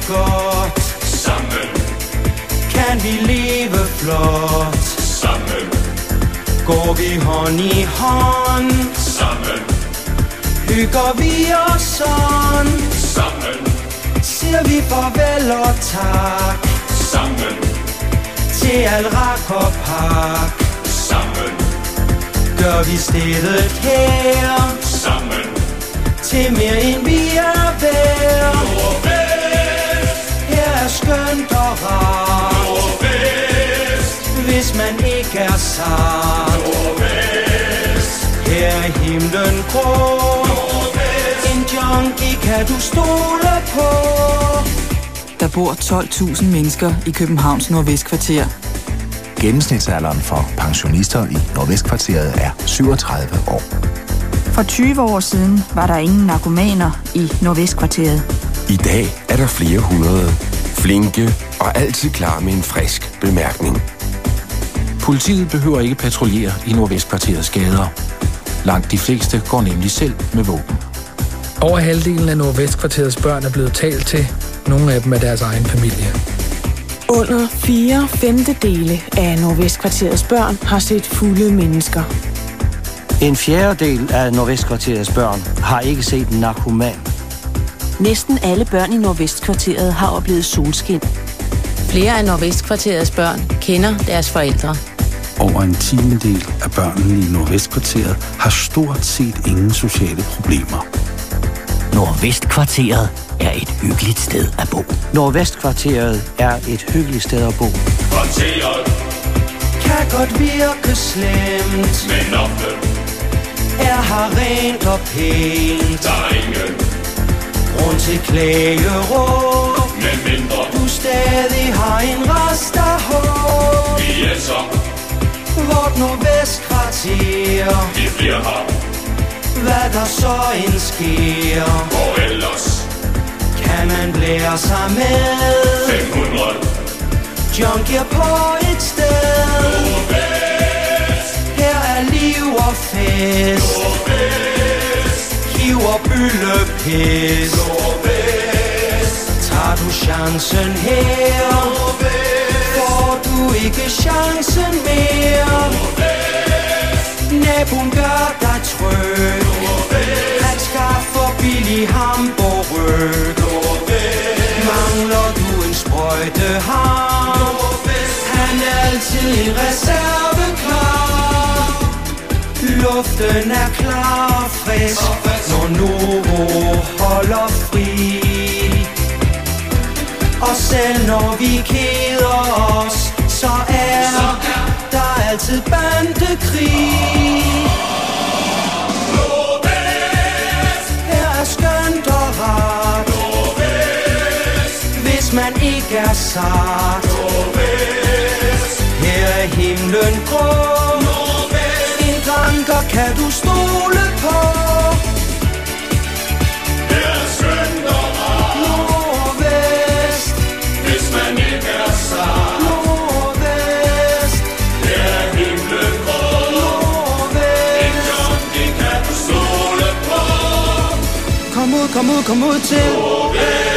godt. Sammen kan vi leve flot. Sammen går vi hånd i hånd. Sammen hygger vi os sådan. Sammen siger vi farvel og tak. Sammen til al rak og pak. Sammen gør vi stedet her. Sammen til mere end vi er værd. Nordvest. Her er skønt og rart. Nordvest. Hvis man ikke er sart. Nordvest. Her er himlen grå. Nordvest. En junkie kan du stole på. Der bor 12.000 mennesker i Københavns Nordvestkvarter. Gennemsnitsalderen for pensionister i Nordvestkvarteret er 37 år. For 20 år siden var der ingen narkomaner i Nordvestkvarteret. I dag er der flere hundrede. Flinke og altid klar med en frisk bemærkning. Politiet behøver ikke patruljere i Nordvestkvarterets gader. Langt de fleste går nemlig selv med våben. Over halvdelen af Nordvestkvarterets børn er blevet talt til. Nogle af dem er deres egen familie. Under 4/5 af Nordvestkvarterets børn har set fulde mennesker. En fjerdedel af Nordvestkvarterets børn har ikke set en narkoman. Næsten alle børn i Nordvestkvarteret har oplevet solskin. Flere af Nordvestkvarterets børn kender deres forældre. Over en tiendedel af børnene i Nordvestkvarteret har stort set ingen sociale problemer. Nordvestkvarteret er et hyggeligt sted at bo. Nordvestkvarteret er et hyggeligt sted at bo. Kvarteret kan godt virke slemt, men ofte er her rent og pænt. Der er ingen grund til klageråb, med mindre du stadig har en rest af håb. Vi er så vort Nordvestkvarter. Vi bliver her hvad der så end sker. Hvor ellers kan man blære sig med 500 junkier på et sted. Nordvest. Her er liv og fest. Nordvest. Hiv og byllepis. Nordvest. Tager du chancen her, Nordvest. får du ikke chancen mere. Nordvest. Naboen gør dig tryg. Nordvest. Han skaffer billig hamburg. Mangler du en sprøjteham, han er altid i reserve klar. Luften er klar og frisk, når Novo holder fri. Og selv når vi keder os, så er der altid bandekrig. Her er skønt og rart, hvis man ikke er sart. Her er himlen grå. En dranker kan du stole på. Her er skønt og rart. Nordvest, hvis man ikke er sart. Nordvest, her er himlen grå. Nordvest, en junkie kan du stole på. Kom ud til Nordvest.